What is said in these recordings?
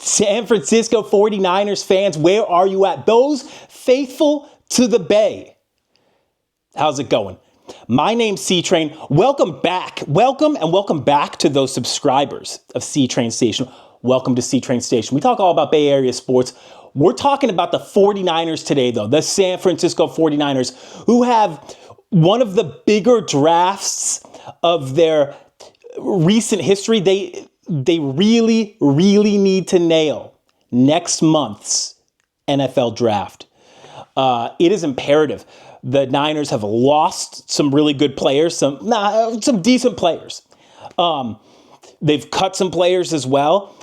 San Francisco 49ers fans, where are you at? Those faithful to the Bay. How's it going? My name's C-Train. Welcome back. Welcome back to those subscribers of C-Train Station. Welcome to C-Train Station. We talk all about Bay Area sports. We're talking about the 49ers today, though. The San Francisco 49ers, who have one of the bigger drafts of their recent history. They really need to nail next month's NFL draft. It is imperative. The Niners have lost some really good players, some decent players. They've cut some players as well.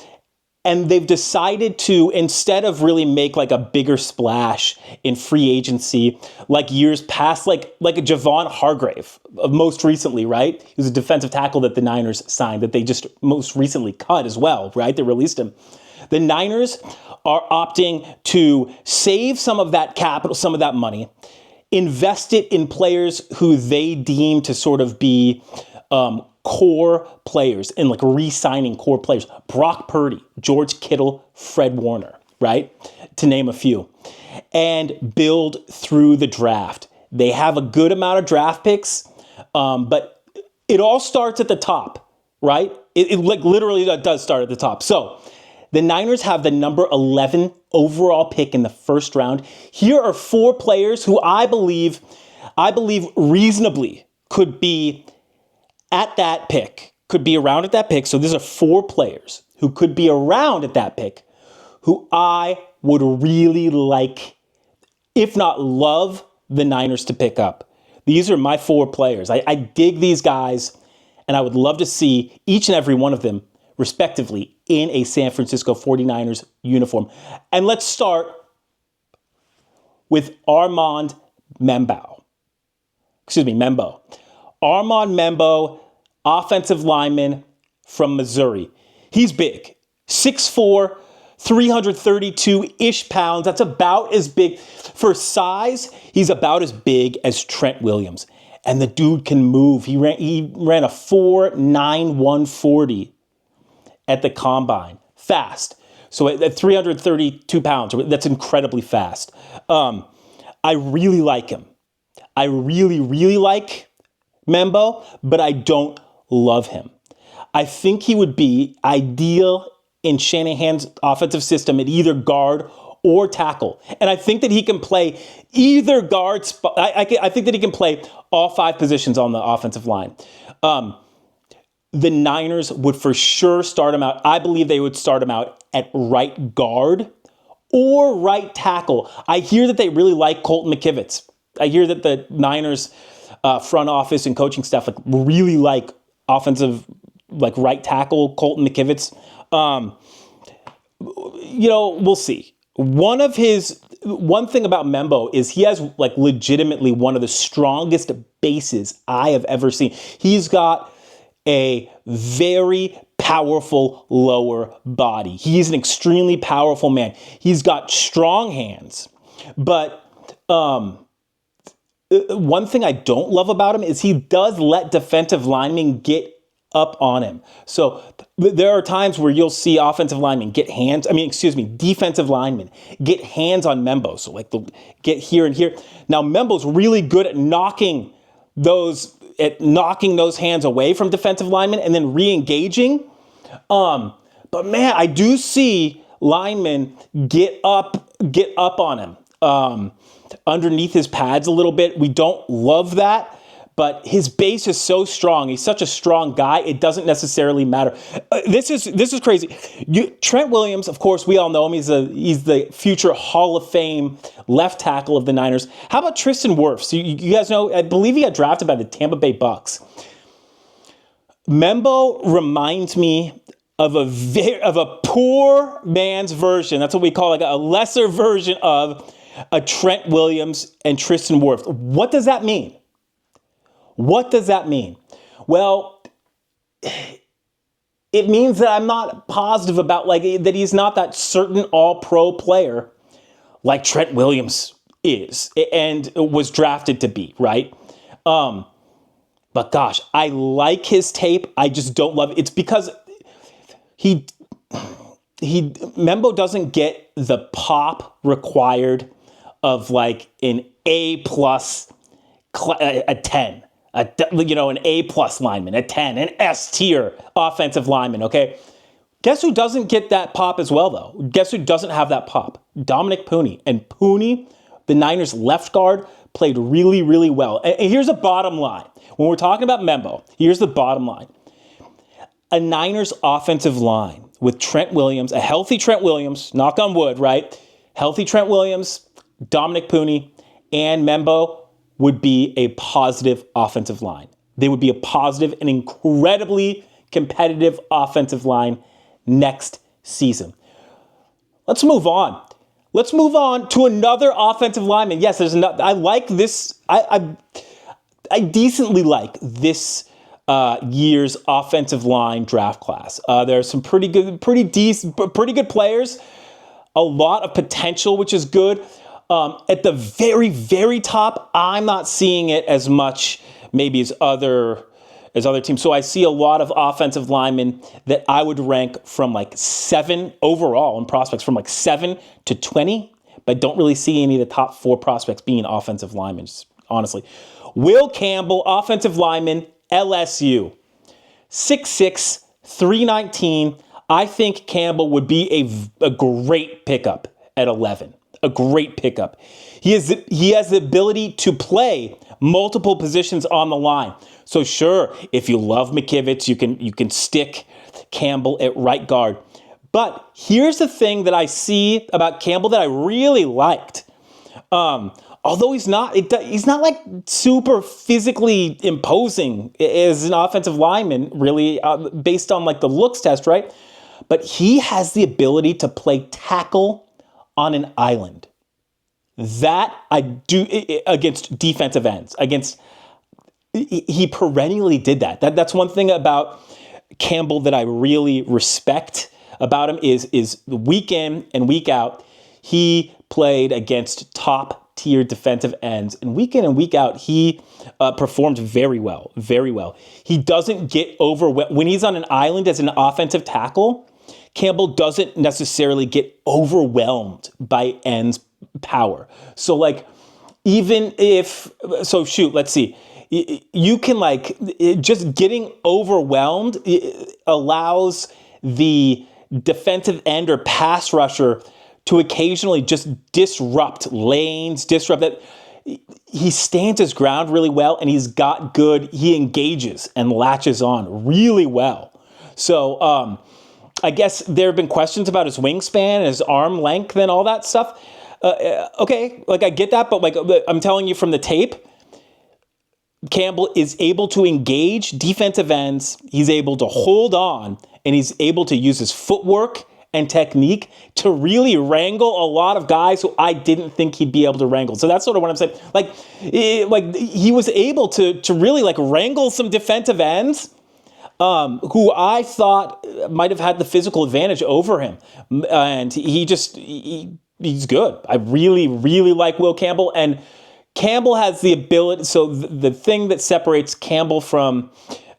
And they've decided to, instead of really make like a bigger splash in free agency, like years past, like a Javon Hargrave, most recently, right? He was a defensive tackle that the Niners signed that they just most recently cut as well, right? They released him. The Niners are opting to save some of that capital, some of that money, invest it in players who they deem to sort of be core players, and like re-signing core players. Brock Purdy, George Kittle, Fred Warner, right? To name a few. And build through the draft. They have a good amount of draft picks, but it all starts at the top, right? It like literally does start at the top. So the Niners have the number 11 overall pick in the first round. Here are four players who I believe reasonably could be at that pick, could be around at that pick. So these are four players who could be around at that pick who I would really like, if not love, the Niners to pick up. These are my four players. I dig these guys, and I would love to see each and every one of them, respectively, in a San Francisco 49ers uniform. And let's start with Armand Membou. Membou. Armand Membou, offensive lineman from Missouri. He's big, 6'4", 332-ish pounds. That's about as big. For size, he's about as big as Trent Williams. And the dude can move. He ran a 4.9 140 at the combine. Fast. So at 332 pounds, that's incredibly fast. I really like him. I really like Membou, but I don't love him. I think he would be ideal in Shanahan's offensive system at either guard or tackle. And I think that he can play either guard spot. I think that he can play all five positions on the offensive line. The Niners would for sure start him out. I believe they would start him out at right guard or right tackle. I hear that they really like Colton McKivitz. I hear that the Niners front office and coaching staff really like offensive, like right tackle Colton McKivitz. We'll see. One thing about Membou is he has like legitimately one of the strongest bases I have ever seen. He's got a very powerful lower body. He's an extremely powerful man. He's got strong hands, but one thing I don't love about him is he does let defensive linemen get up on him. So there are times where you'll see defensive linemen get hands on Membou. So like they'll get here and here. Now Membou's really good at knocking those hands away from defensive linemen and then re-engaging. But man, I do see linemen get up on him. Underneath his pads a little bit. We don't love that, but his base is so strong. He's such a strong guy. It doesn't necessarily matter. This is crazy. Trent Williams, of course, we all know him. He's the future Hall of Fame left tackle of the Niners. How about Tristan Wirfs? You guys know, I believe he got drafted by the Tampa Bay Bucks. Membou reminds me of a poor man's version. That's what we call like a lesser version of a Trent Williams and Tristan Wirfs. What does that mean? Well, it means that I'm not positive about that he's not that certain all-pro player like Trent Williams is and was drafted to be, right? But gosh, I like his tape. I just don't love it. It's because Membou doesn't get the pop required of like an A plus, a 10, an A plus lineman, a 10, an S tier offensive lineman. Okay. Guess who doesn't get that pop as well, though? Guess who doesn't have that pop? Dominic Pooney. And Pooney, the Niners left guard, played really, really well. And here's the bottom line. When we're talking about Membou, here's the bottom line. A Niners offensive line with Trent Williams, a healthy Trent Williams, knock on wood, right? Healthy Trent Williams, Dominic Pooney, and Membou would be a positive offensive line. They would be a positive and incredibly competitive offensive line next season. Let's move on. Let's move on to another offensive lineman. Yes, there's another. I like this. I decently like this year's offensive line draft class. There are some pretty good players. A lot of potential, which is good. At the very, very top, I'm not seeing it as much maybe as other teams. So I see a lot of offensive linemen that I would rank from like 7 overall in prospects, from like 7 to 20, but don't really see any of the top 4 prospects being offensive linemen, honestly. Will Campbell, offensive lineman, LSU, 6'6", 319. I think Campbell would be a great pickup at 11. A great pickup. He has the ability to play multiple positions on the line. So sure, if you love McKivitz, you can stick Campbell at right guard. But here's the thing that I see about Campbell that I really liked. Although he's not like super physically imposing as an offensive lineman, really, based on like the looks test, right? But he has the ability to play tackle on an island. That I do against defensive ends. He perennially did that. That's one thing about Campbell that I really respect about him is week in and week out, he played against top tier defensive ends. And week in and week out, he performed very well, very well. He doesn't get overwhelmed. When he's on an island as an offensive tackle, Campbell doesn't necessarily get overwhelmed by ends power. So like, let's see. You can like, just getting overwhelmed allows the defensive end or pass rusher to occasionally just disrupt lanes, disrupt that. He stands his ground really well, and he engages and latches on really well. So I guess there have been questions about his wingspan and his arm length and all that stuff. Okay, like I get that, but like I'm telling you from the tape, Campbell is able to engage defensive ends. He's able to hold on, and he's able to use his footwork and technique to really wrangle a lot of guys who I didn't think he'd be able to wrangle. So that's sort of what I'm saying. Like he was able to really like wrangle some defensive ends who I thought might have had the physical advantage over him. And he's good. I really, really like Will Campbell. And Campbell has the ability. So the thing that separates Campbell from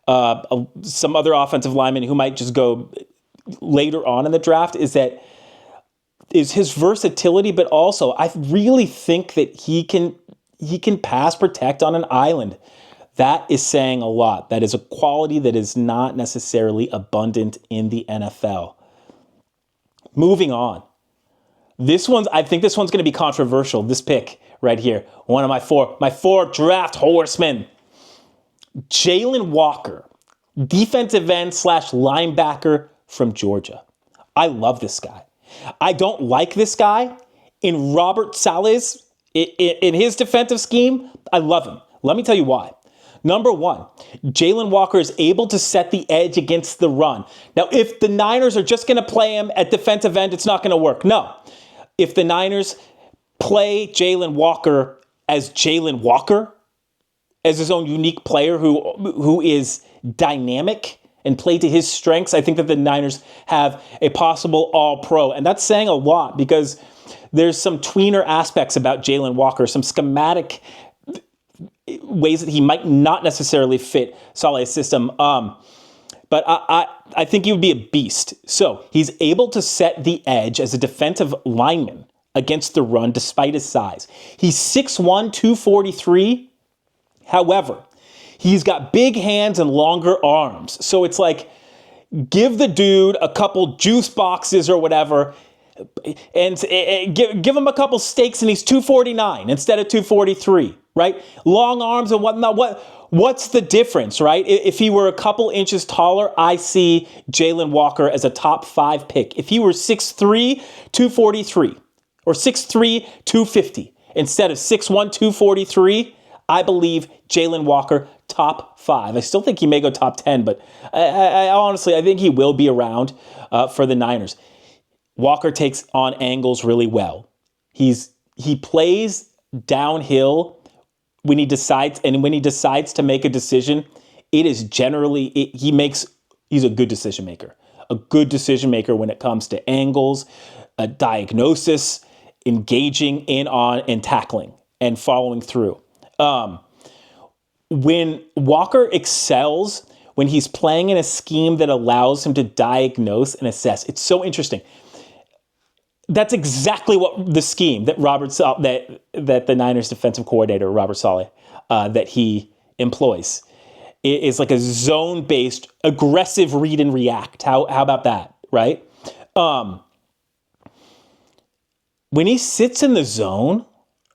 some other offensive linemen who might just go later on in the draft is his versatility, but also I really think that he can pass protect on an island. That is saying a lot. That is a quality that is not necessarily abundant in the NFL. Moving on. I think this one's going to be controversial. This pick right here. One of my four draft horsemen. Jalen Walker, defensive end / linebacker from Georgia. I love this guy. I don't like this guy. In Robert Saleh's, in his defensive scheme, I love him. Let me tell you why. Number one, Jalen Walker is able to set the edge against the run. Now, if the Niners are just going to play him at defensive end, it's not going to work. No. If the Niners play Jalen Walker as Jalen Walker, as his own unique player who is dynamic and play to his strengths, I think that the Niners have a possible all-pro. And that's saying a lot because there's some tweener aspects about Jalen Walker, some schematic ways that he might not necessarily fit Saleh's system. but I think he would be a beast. So he's able to set the edge as a defensive lineman against the run despite his size. He's 6'1", 243. However, he's got big hands and longer arms. So it's like, give the dude a couple juice boxes or whatever, and give him a couple steaks, and he's 249 instead of 243, right? Long arms and whatnot. What's the difference, right? If he were a couple inches taller, I see Jalen Walker as a top 5 pick. If he were 6'3", 243, or 6'3", 250, instead of 6'1", 243, I believe Jalen Walker top 5. I still think he may go top 10, but I honestly, I think he will be around for the Niners. Walker takes on angles really well. He plays downhill when he decides, and when he decides to make a decision, it is generally, he's a good decision maker. A good decision maker when it comes to angles, a diagnosis, engaging in on and tackling and following through. When Walker excels, when he's playing in a scheme that allows him to diagnose and assess, it's so interesting. That's exactly what the scheme that that the Niners defensive coordinator, Robert Saleh, that he employs. It is like a zone-based, aggressive read and react. How about that, right? When he sits in the zone,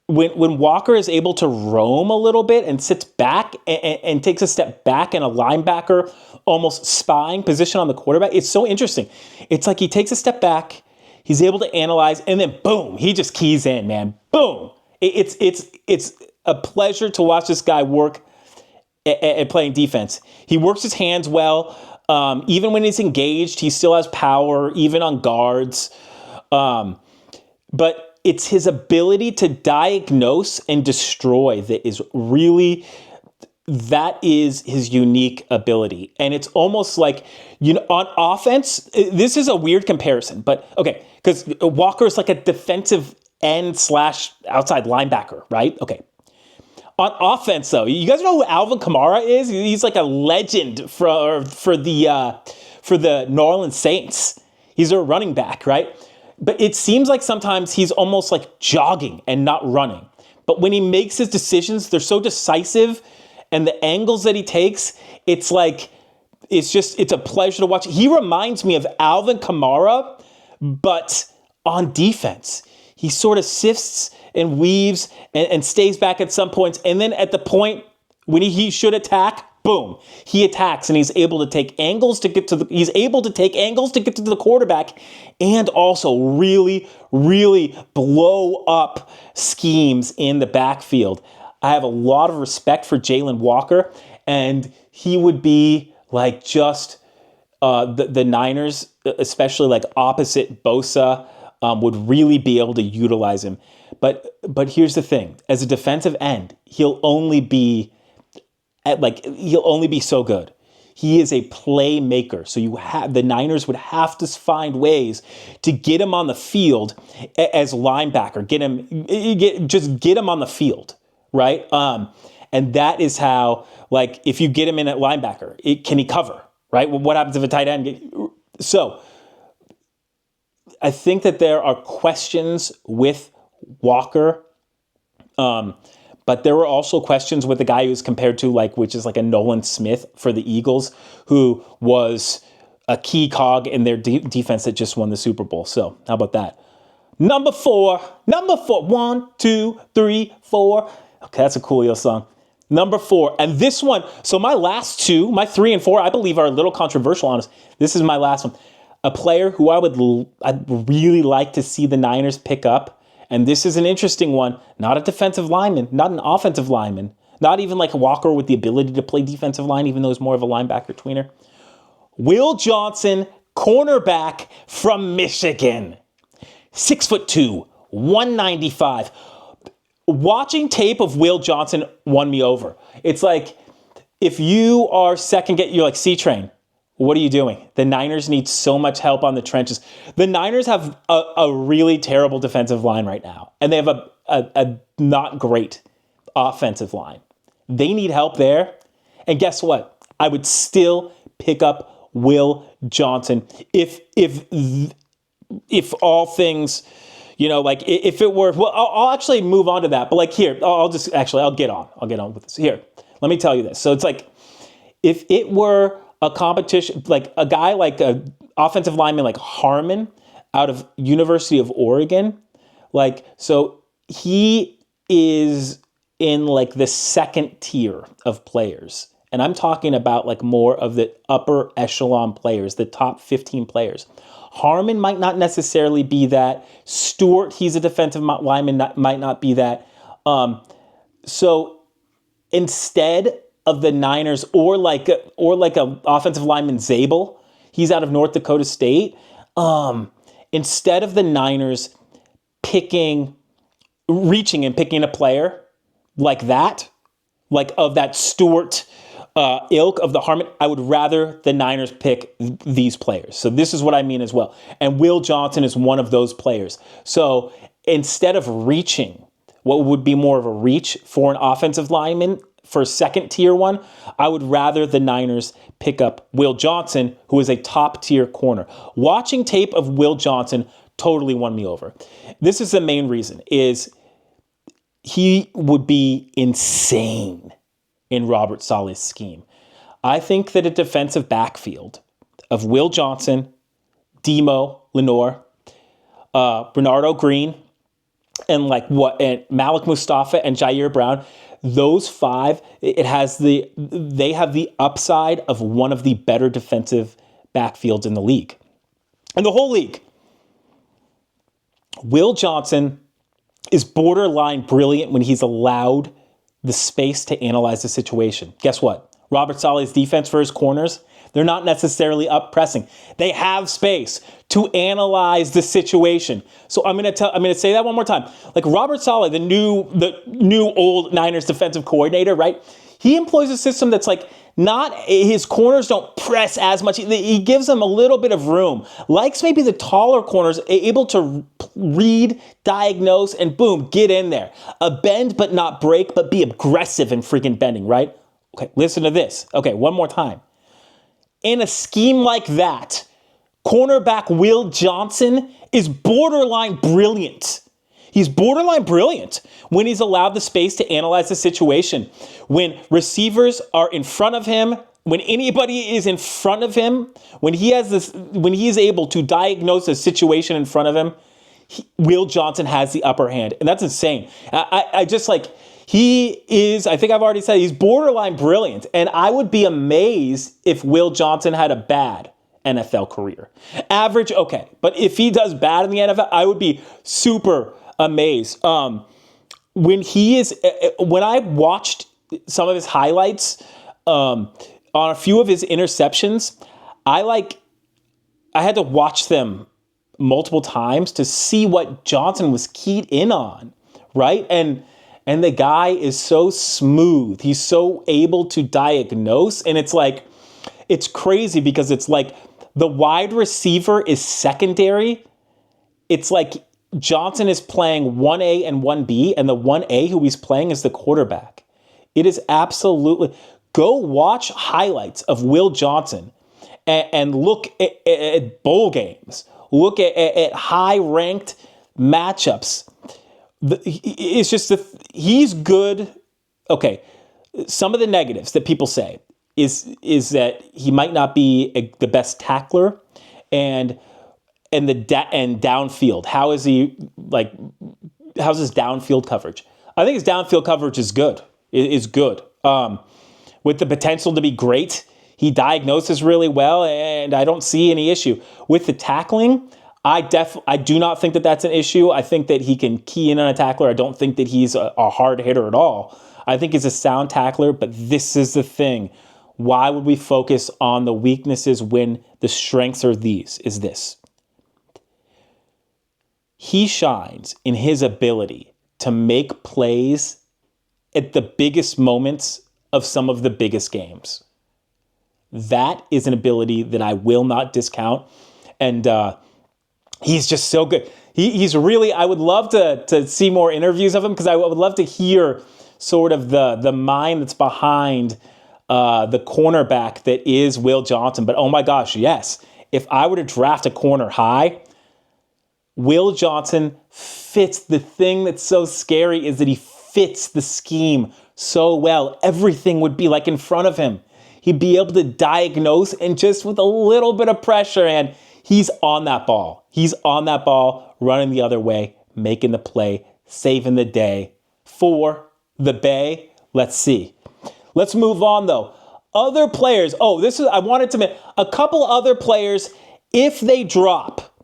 when Walker is able to roam a little bit and sits back and takes a step back in a linebacker, almost spying position on the quarterback, it's so interesting. It's like he takes a step back, he's able to analyze, and then boom, he just keys in, man. Boom. It's a pleasure to watch this guy work at playing defense. He works his hands well. Even when he's engaged, he still has power, even on guards. But it's his ability to diagnose and destroy that is his unique ability. And it's almost like, on offense, this is a weird comparison, but okay, because Walker is like a defensive end / outside linebacker, right? Okay. On offense, though, you guys know who Alvin Kamara is? He's like a legend for the New Orleans Saints. He's a running back, right? But it seems like sometimes he's almost like jogging and not running. But when he makes his decisions, they're so decisive, and the angles that he takes, it's a pleasure to watch. He reminds me of Alvin Kamara, but on defense. He sort of sifts and weaves and stays back at some points. And then at the point when he should attack, boom, he attacks, and he's able to take angles to get to the quarterback, and also really, really blow up schemes in the backfield. I have a lot of respect for Jalen Walker, and he would be like just the Niners, especially like opposite Bosa, would really be able to utilize him. But here's the thing: as a defensive end, he'll only be so good. He is a playmaker. So the Niners would have to find ways to get him on the field as linebacker. Get him on the field, right? And that is how, like, if you get him in at linebacker, can he cover, right? Well, what happens if a tight end? So I think that there are questions with Walker. But there were also questions with the guy who's compared to, which is like a Nolan Smith for the Eagles, who was a key cog in their defense that just won the Super Bowl. So how about that? Number four, 1, 2, 3, 4. Okay, that's a Coolio song. Number 4, and this one, so my last two, my 3 and 4, I believe are a little controversial on us. This is my last one. A player who I'd really like to see the Niners pick up. And this is an interesting one. Not a defensive lineman, not an offensive lineman, not even like Walker with the ability to play defensive line, even though he's more of a linebacker tweener. Will Johnson, cornerback from Michigan. 6'2", 195. Watching tape of Will Johnson won me over. It's like, if you are you're like, C-Train, what are you doing? The Niners need so much help on the trenches. The Niners have a really terrible defensive line right now, and they have a not great offensive line. They need help there. And guess what? I would still pick up Will Johnson. If all things, like if it were, well, I'll actually move on to that. But like here, I'll get on with this. Here, let me tell you this. So it's like, if it were a competition, like a guy like a offensive lineman like Harmon out of University of Oregon, like, so he is in like the second tier of players. And I'm talking about like more of the upper echelon players, the top 15 players. Harmon might not necessarily be that. Stewart, he's a defensive lineman, might not be that. So instead of the Niners or like a offensive lineman Zabel, he's out of North Dakota State. Instead of the Niners reaching and picking a player like that, like of that Stewart ilk of the Harmon, I would rather the Niners pick these players. So this is what I mean as well. And Will Johnson is one of those players. So instead of reaching, what would be more of a reach for an offensive lineman for a second tier one, I would rather the Niners pick up Will Johnson, who is a top tier corner. Watching tape of Will Johnson totally won me over. This is the main reason, is he would be insane in Robert Saleh's scheme. I think that a defensive backfield of Will Johnson, Demo, Lenore, Bernardo Green, and Malik Mustafa and Jair Brown, those five, they have the upside of one of the better defensive backfields in the league. In the whole league. Will Johnson is borderline brilliant when he's allowed the space to analyze the situation. Guess what? Robert Saleh's defense for his corners, they're not necessarily up pressing. They have space to analyze the situation. So I'm going to say that one more time. Like Robert Saleh, the new old Niners defensive coordinator, right? He employs a system that's like not, his corners don't press as much. He gives them a little bit of room. Likes maybe the taller corners, able to read, diagnose, and boom, get in there. A bend but not break, but be aggressive in freaking bending, right? Okay, listen to this. Okay, one more time. In a scheme like that, cornerback Will Johnson is borderline brilliant. He's borderline brilliant when he's allowed the space to analyze the situation. When receivers are in front of him, when anybody is in front of him, when he is able to diagnose a situation in front of him, Will Johnson has the upper hand. And that's insane. I think I've already said he's borderline brilliant. And I would be amazed if Will Johnson had a bad NFL career. Average, okay. But if he does bad in the NFL, I would be super amazed. When I watched some of his highlights on a few of his interceptions, I had to watch them multiple times to see what Johnson was keyed in on, right? And the guy is so smooth. He's so able to diagnose. And it's crazy because it's like the wide receiver is secondary. It's like Johnson is playing 1A and 1B, and the 1A who he's playing is the quarterback. It is absolutely... Go watch highlights of Will Johnson and look at bowl games. Look at high-ranked matchups. It's just he's good. Okay, some of the negatives that people say is that he might not be the best tackler, and downfield. How's his downfield coverage? I think his downfield coverage is good. It is good. With the potential to be great. He diagnoses really well, and I don't see any issue. With the tackling, I do not think that that's an issue. I think that he can key in on a tackler. I don't think that he's a hard hitter at all. I think he's a sound tackler, but this is the thing. Why would we focus on the weaknesses when the strengths are these? Is this. He shines in his ability to make plays at the biggest moments of some of the biggest games. That is an ability that I will not discount. And he's just so good. He's really, I would love to see more interviews of him because I would love to hear sort of the mind that's behind the cornerback that is Will Johnson. But oh my gosh, yes. If I were to draft a corner high, Will Johnson fits. The thing that's so scary is that he fits the scheme so well. Everything would be like in front of him. He'd be able to diagnose, and just with a little bit of pressure, and he's on that ball. He's on that ball, running the other way, making the play, saving the day for the Bay. Let's see. Let's move on though. Other players. I wanted to mention a couple other players. If they drop,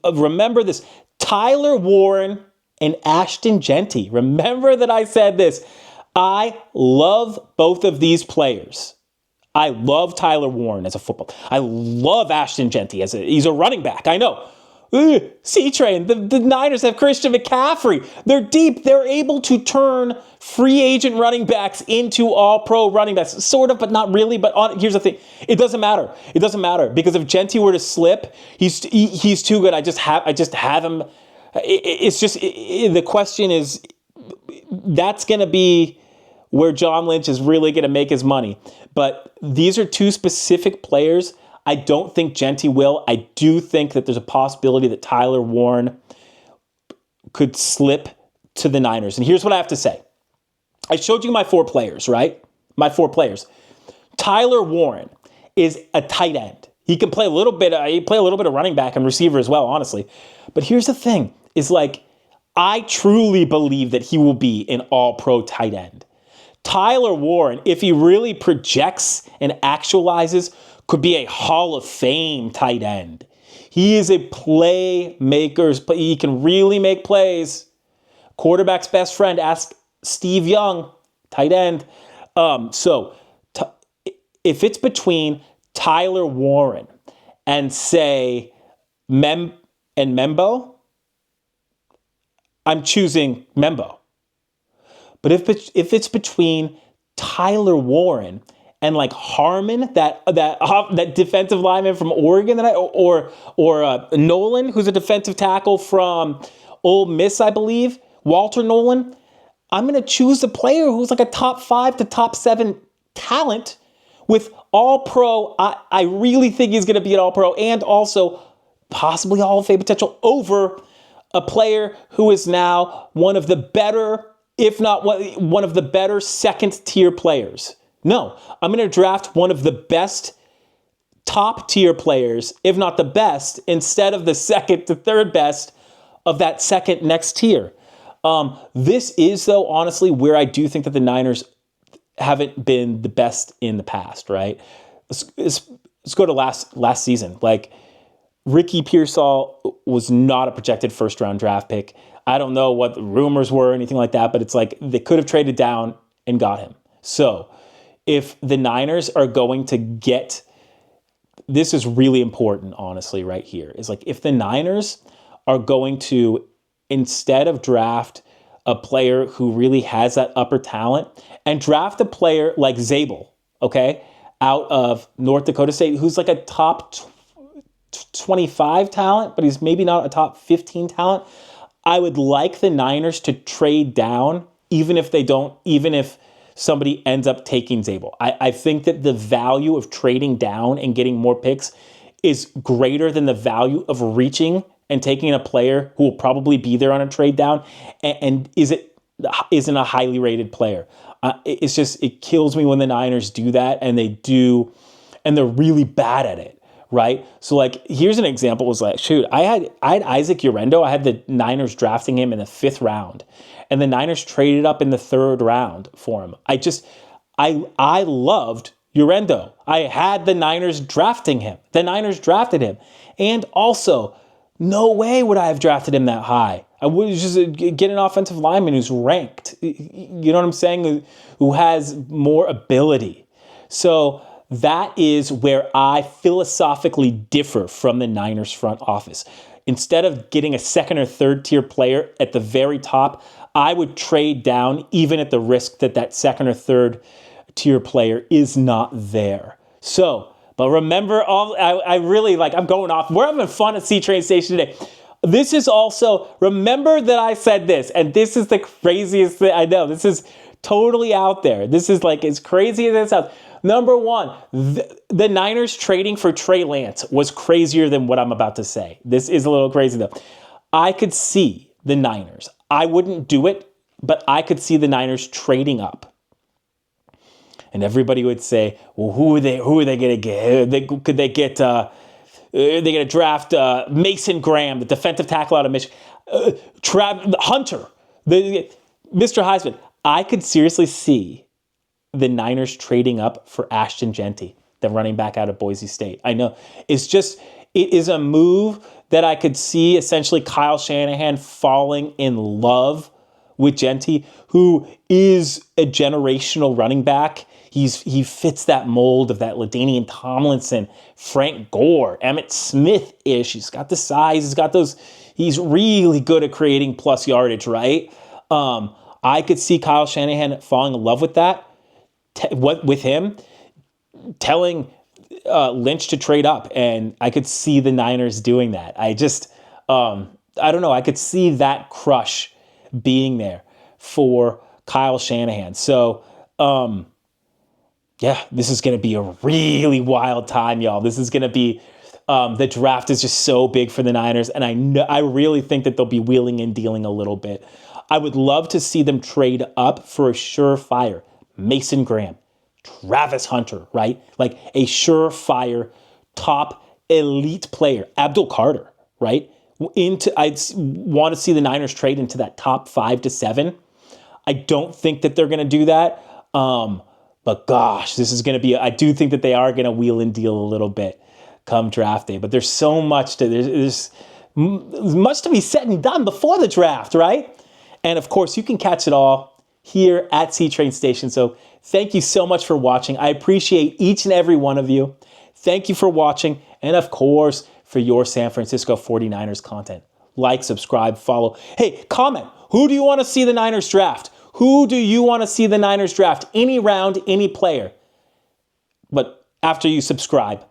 remember this: Tyler Warren and Ashton Genty. Remember that I said this. I love both of these players. I love Tyler Warren as a football. I love Ashton Genty he's a running back. I know. C-Train, the Niners have Christian McCaffrey. They're deep. They're able to turn free agent running backs into all-pro running backs. Sort of, but not really. But here's the thing. It doesn't matter. It doesn't matter, because if Genty were to slip, he's too good. I just have him. It's just, the question is, that's going to be where John Lynch is really going to make his money. But these are two specific players. I don't think Genty will. I do think that there's a possibility that Tyler Warren could slip to the Niners. And here's what I have to say. I showed you my 4 players, right? My 4 players. Tyler Warren is a tight end. He can play a little bit of running back and receiver as well, honestly. But here's the thing, is I truly believe that he will be an all-pro tight end. Tyler Warren, if he really projects and actualizes, could be a Hall of Fame tight end. He is a playmaker. He can really make plays. Quarterback's best friend, ask Steve Young, tight end. If it's between Tyler Warren and, say, Membou, I'm choosing Membou. But if it's between Tyler Warren and Harmon, that defensive lineman from Oregon, or Nolan, who's a defensive tackle from Ole Miss, I believe, Walter Nolan, I'm going to choose a player who's a top 5 to top 7 talent with all-pro. I really think he's going to be an all-pro and also possibly Hall of Fame potential over a player who is now one of the better, if not one of the better second-tier players. No, I'm going to draft one of the best top-tier players, if not the best, instead of the second to third best of that second next tier. This is, though, honestly, where I do think that the Niners haven't been the best in the past, right? Let's go to last season. Ricky Pearsall was not a projected first-round draft pick. I don't know what the rumors were or anything like that, but it's they could have traded down and got him. So if the Niners are going to get, this is really important, honestly, right here, is if the Niners are going to, instead of draft a player who really has that upper talent, and draft a player like Zabel, okay, out of North Dakota State, who's a top 25 talent, but he's maybe not a top 15 talent, I would like the Niners to trade down, even if somebody ends up taking Zabel. I think that the value of trading down and getting more picks is greater than the value of reaching and taking a player who will probably be there on a trade down and isn't a highly rated player. It kills me when the Niners do that, and they're really bad at it, right? So here's an example. Was I had Isaac Urendo. I had the Niners drafting him in the 5th round, and the Niners traded up in the 3rd round for him. I loved Urendo. I had the Niners drafting him. The Niners drafted him, and also, no way would I have drafted him that high. I would just get an offensive lineman who's ranked, you know what I'm saying, who has more ability. So that is where I philosophically differ from the Niners front office. Instead of getting a second or third tier player at the very top, I would trade down even at the risk that second or third tier player is not there. So, but remember, I really I'm going off. We're having fun at C-Train Station today. This is also, remember that I said this, and this is the craziest thing I know. This is Totally out there. This is like as crazy as it sounds. Number one, the Niners trading for Trey Lance was crazier than what I'm about to say. This is a little crazy though. I could see the Niners. I wouldn't do it, but I could see the Niners trading up. And everybody would say, well, who are they going to get? Could they get, they're going to draft Mason Graham, the defensive tackle out of Michigan. Hunter, Mr. Heisman. I could seriously see the Niners trading up for Ashton Genty, the running back out of Boise State. I know. It is a move that I could see essentially Kyle Shanahan falling in love with Genty, who is a generational running back. He fits that mold of that LaDainian Tomlinson, Frank Gore, Emmitt Smith-ish. He's got the size. He's got those. He's really good at creating plus yardage, right? I could see Kyle Shanahan falling in love with that. With him telling Lynch to trade up, and I could see the Niners doing that. I don't know. I could see that crush being there for Kyle Shanahan. So, yeah, this is going to be a really wild time, y'all. This is going to be, the draft is just so big for the Niners, and I really think that they'll be wheeling and dealing a little bit. I would love to see them trade up for a surefire Mason Graham, Travis Hunter, right? Like a surefire top elite player, Abdul Carter, right? I'd want to see the Niners trade into that top 5 to 7. I don't think that they're going to do that. But gosh, this is going to be, I do think that they are going to wheel and deal a little bit come draft day. But there's so much there's much to be said and done before the draft, right? And of course, you can catch it all here at C-Train Station. So thank you so much for watching. I appreciate each and every one of you. Thank you for watching. And of course, for your San Francisco 49ers content. Like, subscribe, follow. Hey, comment. Who do you want to see the Niners draft? Who do you want to see the Niners draft? Any round, any player. But after you subscribe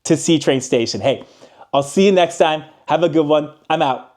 to C-Train Station. Hey, I'll see you next time. Have a good one. I'm out.